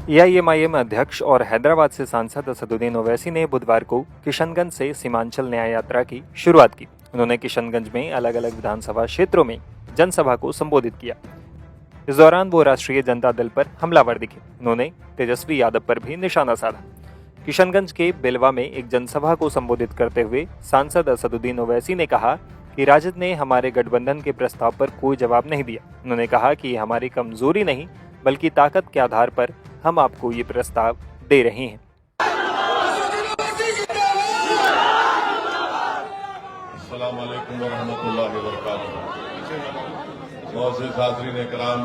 AIMIM अध्यक्ष और हैदराबाद से सांसद असदुद्दीन ओवैसी ने बुधवार को किशनगंज से सीमांचल न्याय यात्रा की शुरुआत की। उन्होंने किशनगंज में अलग अलग विधानसभा क्षेत्रों में जनसभा को संबोधित किया। इस दौरान वो राष्ट्रीय जनता दल पर हमलावर दिखे। उन्होंने तेजस्वी यादव पर भी निशाना साधा। किशनगंज के बेलवा में एक जनसभा को संबोधित करते हुए सांसद असदुद्दीन ओवैसी ने कहा कि राजद ने हमारे गठबंधन के प्रस्ताव पर कोई जवाब नहीं दिया। उन्होंने कहा कि हमारी कमजोरी नहीं बल्कि ताकत के आधार पर हम आपको ये प्रस्ताव दे रहे हैं। अस्सलाम वालेकुम वरहमतुल्लाहि वबरकातुहू। मोअज़्ज़िज़ हाज़रीन इकराम,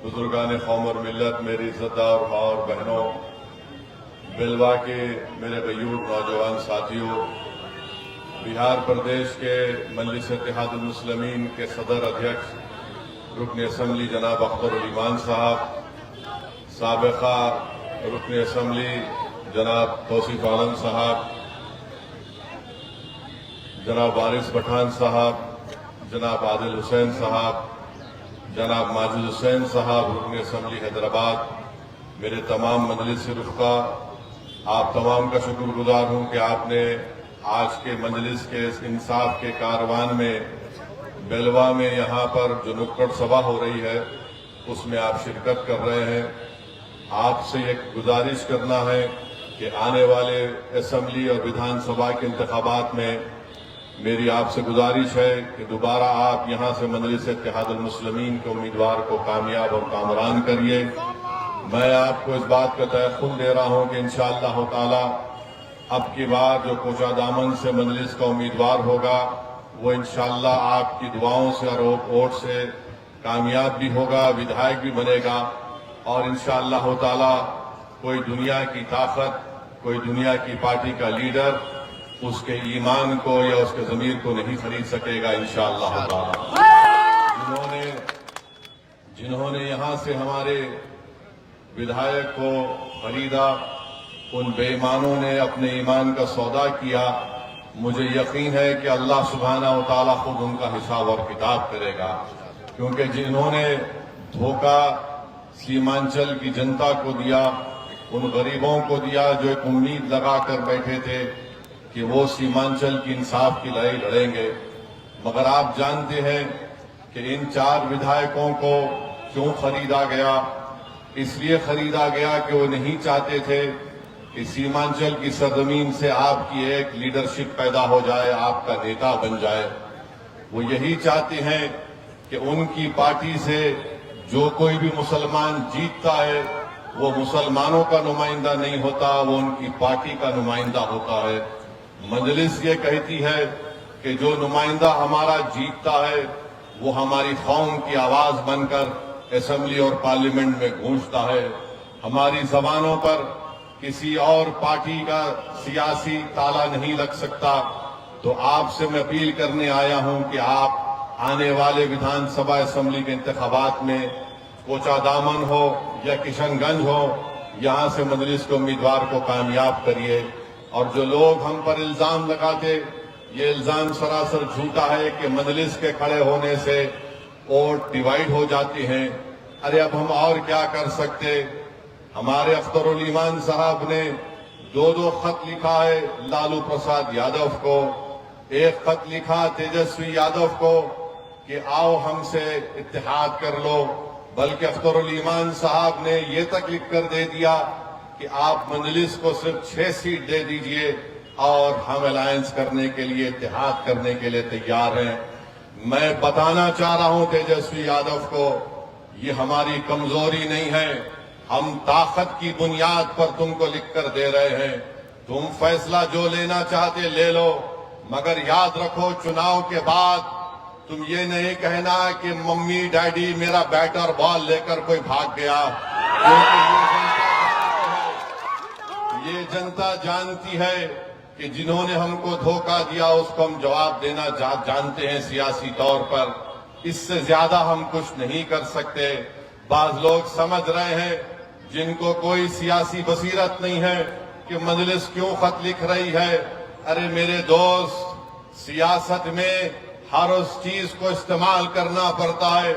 बुजुर्गान कौम और मिल्लत, मेरी इज़्ज़तदार माँ और बहनों, बेलवा के मेरे गयूर नौजवान साथियों, बिहार प्रदेश के मजलिस इत्तेहादुल मुस्लिमीन के सदर अध्यक्ष रुकन असम्बली जनाब अख्तर उल ईमान साहब, साबिक़ा रुकन असम्बली जनाब तौसीफ आलम साहब, जनाब वारिस पठान साहब, जनाब आदिल हुसैन साहब, जनाब माजिद हुसैन साहब रुकन असम्बली हैदराबाद, मेरे तमाम मजलिस रुफ़क़ा, आप तमाम का शुक्रगुजार हूँ कि आपने आज के मजलिस के इस इंसाफ के कारवान में बेलवा में यहाँ पर जो नुक्कड़ सभा हो रही है उसमें आप शिरकत कर रहे हैं। आपसे एक गुजारिश करना है कि आने वाले असम्बली और विधानसभा के इंतखाबात में मेरी आपसे गुजारिश है कि दोबारा आप यहाँ से मजलिस इत्तेहादुल मुस्लिमीन के उम्मीदवार को कामयाब और कामरान करिए। मैं आपको इस बात का तयक़ुन दे रहा हूँ कि इंशाअल्लाह ताला अब की बार जो कोचा दामन से मजलिस का उम्मीदवार होगा वो इंशाअल्लाह आपकी दुआओं से और वोट से कामयाब भी होगा, विधायक भी बनेगा और इंशाअल्लाह ताला कोई दुनिया की ताकत, कोई दुनिया की पार्टी का लीडर उसके ईमान को या उसके ज़मीर को नहीं खरीद सकेगा इंशाअल्लाह ताला। जिन्होंने यहाँ से हमारे विधायक को खरीदा, उन बेईमानों ने अपने ईमान का सौदा किया। मुझे यकीन है कि अल्लाह सुब्हानहू व तआला खुद उनका हिसाब और किताब करेगा, क्योंकि जिन्होंने धोखा सीमांचल की जनता को दिया, उन गरीबों को दिया जो एक उम्मीद लगा कर बैठे थे कि वो सीमांचल की इंसाफ की लड़ाई लड़ेंगे, मगर आप जानते हैं कि इन 4 विधायकों को क्यों खरीदा गया। इसलिए खरीदा गया कि वो नहीं चाहते थे कि सीमांचल की सरजमीन से आपकी एक लीडरशिप पैदा हो जाए, आपका नेता बन जाए। वो यही चाहते हैं कि उनकी पार्टी से जो कोई भी मुसलमान जीतता है वो मुसलमानों का नुमाइंदा नहीं होता, वो उनकी पार्टी का नुमाइंदा होता है। मजलिस ये कहती है कि जो नुमाइंदा हमारा जीतता है वो हमारी कौम की आवाज बनकर असेंबली और पार्लियामेंट में गूंजता है। हमारी जबानों पर किसी और पार्टी का सियासी ताला नहीं लग सकता। तो आपसे मैं अपील करने आया हूं कि आप आने वाले विधानसभा असेंबली के इंतखाबात में कोचा दामन हो या किशनगंज हो, यहां से मजलिस के उम्मीदवार को कामयाब करिए। और जो लोग हम पर इल्जाम लगाते, ये इल्जाम सरासर झूठा है कि मजलिस के खड़े होने से वोट डिवाइड हो जाते हैं। अरे अब हम और क्या कर सकते। हमारे अख्तर उल ईमान साहब ने 2 खत लिखा है लालू प्रसाद यादव को, एक खत लिखा तेजस्वी यादव को कि आओ हमसे इत्तेहाद कर लो, बल्कि अख्तर उल ईमान साहब ने ये तक लिख कर दे दिया कि आप मजलिस को सिर्फ 6 सीट दे दीजिए और हम अलायंस करने के लिए, इत्तेहाद करने के लिए तैयार हैं। मैं बताना चाह रहा हूं तेजस्वी यादव को, ये हमारी कमजोरी नहीं है, हम ताकत की बुनियाद पर तुमको लिखकर दे रहे हैं। तुम फैसला जो लेना चाहते ले लो, मगर याद रखो चुनाव के बाद तुम ये नहीं कहना कि मम्मी डैडी मेरा बैट और बॉल लेकर कोई भाग गया, क्योंकि ये जनता जानती है कि जिन्होंने हमको धोखा दिया उसको हम जवाब देना जानते हैं सियासी तौर पर। इससे ज्यादा हम कुछ नहीं कर सकते। बाज लोग समझ रहे हैं जिनको कोई सियासी बसीरत नहीं है कि मजलिस क्यों खत लिख रही है। अरे मेरे दोस्त, सियासत में हर उस चीज को इस्तेमाल करना पड़ता है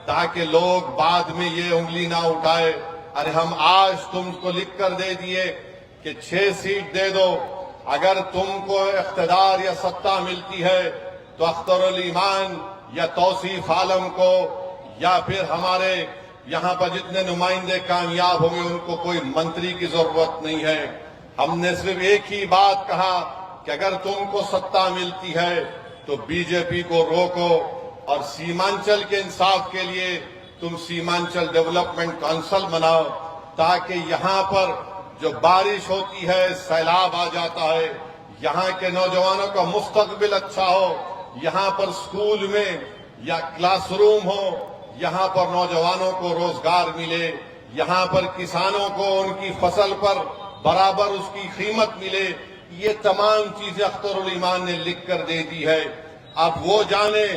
ताकि लोग बाद में ये उंगली ना उठाए अरे हम आज तुमको लिख कर दे दिए कि 6 सीट दे दो, अगर तुमको इख्तिदार या सत्ता मिलती है तो अख्तरुल ईमान या तौसीफ आलम को या फिर हमारे यहाँ पर जितने नुमाइंदे कामयाब होंगे उनको कोई मंत्री की जरूरत नहीं है। हमने सिर्फ एक ही बात कहा कि अगर तुमको सत्ता मिलती है तो बीजेपी को रोको और सीमांचल के इंसाफ के लिए तुम सीमांचल डेवलपमेंट काउंसिल बनाओ, ताकि यहाँ पर जो बारिश होती है, सैलाब आ जाता है, यहाँ के नौजवानों का मुस्तकबिल अच्छा हो, यहाँ पर स्कूल में या क्लासरूम हो, यहाँ पर नौजवानों को रोजगार मिले, यहाँ पर किसानों को उनकी फसल पर बराबर उसकी कीमत मिले। ये तमाम चीजें अख्तरुल ईमान ने लिख कर दे दी है। अब वो जाने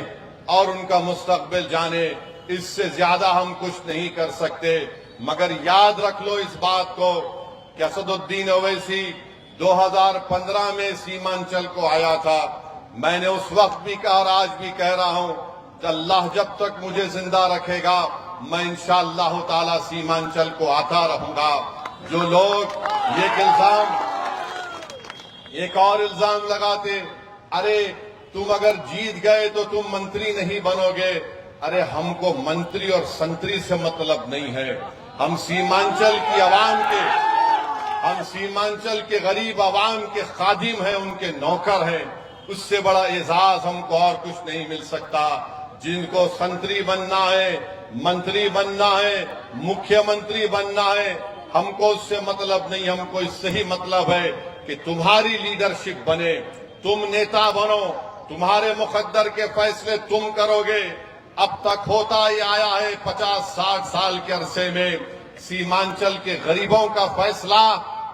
और उनका मुस्तकबिल जाने, इससे ज्यादा हम कुछ नहीं कर सकते। मगर याद रख लो इस बात को कि असदुद्दीन ओवैसी 2015 में सीमांचल को आया था। मैंने उस वक्त भी कहा और आज भी कह रहा हूं कि अल्लाह जब तक मुझे जिंदा रखेगा मैं इंशाअल्लाह ताला सीमांचल को आता रहूंगा। जो लोग एक और इल्जाम लगाते, अरे तुम अगर जीत गए तो तुम मंत्री नहीं बनोगे। अरे हमको मंत्री और संतरी से मतलब नहीं है। हम सीमांचल के गरीब आवाम के खादिम हैं, उनके नौकर हैं। उससे बड़ा एजाज हमको और कुछ नहीं मिल सकता। जिनको संतरी बनना है, मंत्री बनना है, मुख्यमंत्री बनना है, हमको उससे मतलब नहीं। हमको इससे ही मतलब है कि तुम्हारी लीडरशिप बने, तुम नेता बनो, तुम्हारे मुकद्दर के फैसले तुम करोगे। अब तक होता ही आया है 50-60 साल के अरसे में, सीमांचल के गरीबों का फैसला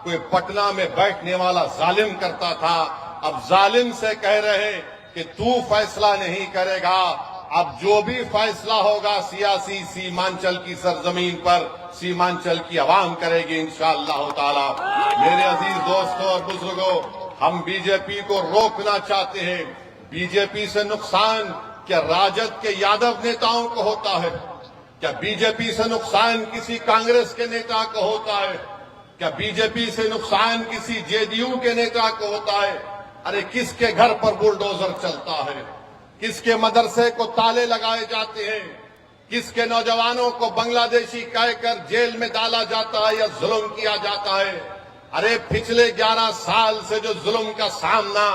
कोई पटना में बैठने वाला जालिम करता था। अब जालिम से कह रहे हैं कि तू फैसला नहीं करेगा। अब जो भी फैसला होगा सियासी सीमांचल की सरजमीन पर सीमांचल की आवाम करेगी इंशाअल्लाह ताला। मेरे अजीज दोस्तों और बुजुर्गों, हम बीजेपी को रोकना चाहते हैं। बीजेपी से नुकसान क्या राजद के यादव नेताओं को होता है? क्या बीजेपी से नुकसान किसी कांग्रेस के नेता को होता है? क्या बीजेपी से नुकसान किसी जेडीयू के नेता को होता है? अरे किसके घर पर बुलडोजर चलता है? किसके मदरसे को ताले लगाए जाते हैं? किसके नौजवानों को बांग्लादेशी कहकर जेल में डाला जाता है या जुल्म किया जाता है? अरे पिछले 11 साल से जो जुल्म का सामना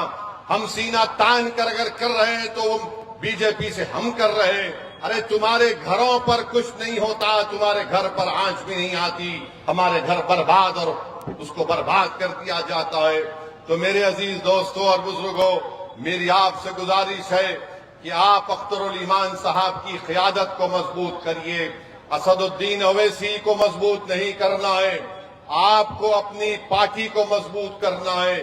हम सीना तान कर अगर कर रहे हैं तो बीजेपी से हम कर रहे हैं। अरे तुम्हारे घरों पर कुछ नहीं होता, तुम्हारे घर पर आंच भी नहीं आती, हमारे घर बर्बाद और उसको बर्बाद कर दिया जाता है। तो मेरे अजीज दोस्तों और बुजुर्गों, मेरी आपसे गुजारिश है कि आप अख्तरुल ईमान साहब की क़ियादत को मजबूत करिए। असदुद्दीन ओवैसी को मजबूत नहीं करना है, आपको अपनी पार्टी को मजबूत करना है।